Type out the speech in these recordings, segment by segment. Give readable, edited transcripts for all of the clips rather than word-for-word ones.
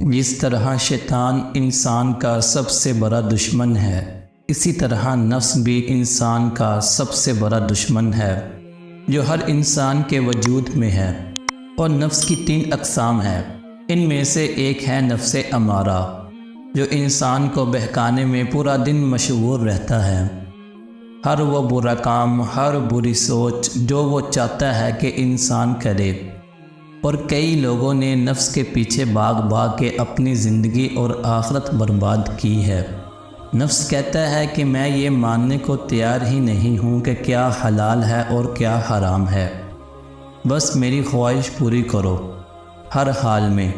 جس طرح شیطان انسان کا سب سے بڑا دشمن ہے، اسی طرح نفس بھی انسان کا سب سے بڑا دشمن ہے جو ہر انسان کے وجود میں ہے۔ اور نفس کی 3 اقسام ہیں۔ ان میں سے ایک ہے نفس امارہ، جو انسان کو بہکانے میں پورا دن مشغول رہتا ہے۔ ہر وہ برا کام، ہر بری سوچ جو وہ چاہتا ہے کہ انسان کرے۔ اور کئی لوگوں نے نفس کے پیچھے بھاگ کے اپنی زندگی اور آخرت برباد کی ہے۔ نفس کہتا ہے کہ میں یہ ماننے کو تیار ہی نہیں ہوں کہ کیا حلال ہے اور کیا حرام ہے، بس میری خواہش پوری کرو ہر حال میں۔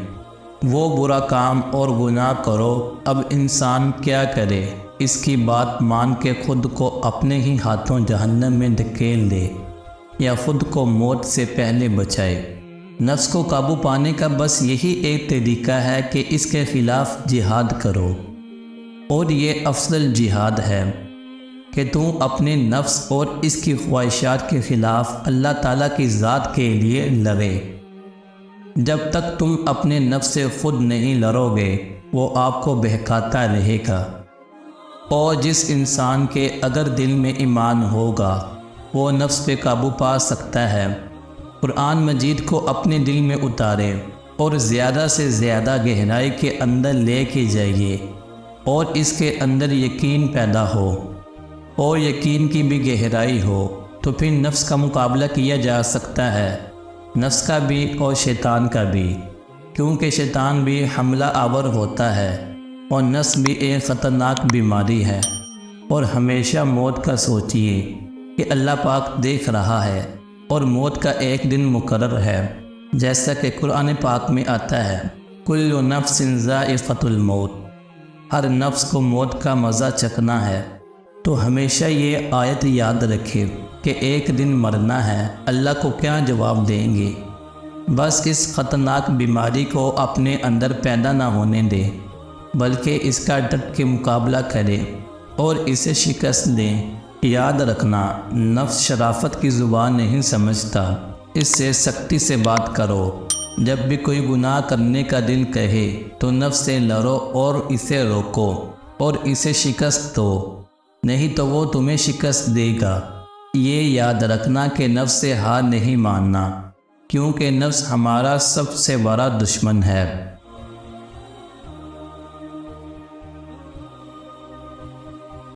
وہ برا کام اور گناہ کرو۔ اب انسان کیا کرے؟ اس کی بات مان کے خود کو اپنے ہی ہاتھوں جہنم میں دھکیل دے یا خود کو موت سے پہلے بچائے۔ نفس کو قابو پانے کا بس یہی ایک طریقہ ہے کہ اس کے خلاف جہاد کرو، اور یہ افضل جہاد ہے کہ تم اپنے نفس اور اس کی خواہشات کے خلاف اللہ تعالیٰ کی ذات کے لیے لڑے۔ جب تک تم اپنے نفس سے خود نہیں لڑو گے، وہ آپ کو بہکاتا رہے گا۔ اور جس انسان کے اگر دل میں ایمان ہوگا، وہ نفس پہ قابو پا سکتا ہے۔ قرآن مجید کو اپنے دل میں اتارے اور زیادہ سے زیادہ گہرائی کے اندر لے کے جائیے، اور اس کے اندر یقین پیدا ہو، اور یقین کی بھی گہرائی ہو، تو پھر نفس کا مقابلہ کیا جا سکتا ہے، نفس کا بھی اور شیطان کا بھی، کیونکہ شیطان بھی حملہ آور ہوتا ہے، اور نفس بھی ایک خطرناک بیماری ہے۔ اور ہمیشہ موت کا سوچیے کہ اللہ پاک دیکھ رہا ہے، اور موت کا ایک دن مقرر ہے، جیسا کہ قرآن پاک میں آتا ہے، کل نفس ذائقۃ الموت، ہر نفس کو موت کا مزہ چکھنا ہے۔ تو ہمیشہ یہ آیت یاد رکھے کہ ایک دن مرنا ہے، اللہ کو کیا جواب دیں گے۔ بس اس خطرناک بیماری کو اپنے اندر پیدا نہ ہونے دے، بلکہ اس کا ڈٹ کے مقابلہ کرے اور اسے شکست دیں۔ یاد رکھنا، نفس شرافت کی زبان نہیں سمجھتا، اس سے سختی سے بات کرو۔ جب بھی کوئی گناہ کرنے کا دل کہے تو نفس سے لڑو اور اسے روکو اور اسے شکست دو، نہیں تو وہ تمہیں شکست دے گا۔ یہ یاد رکھنا کہ نفس سے ہار نہیں ماننا، کیونکہ نفس ہمارا سب سے بڑا دشمن ہے۔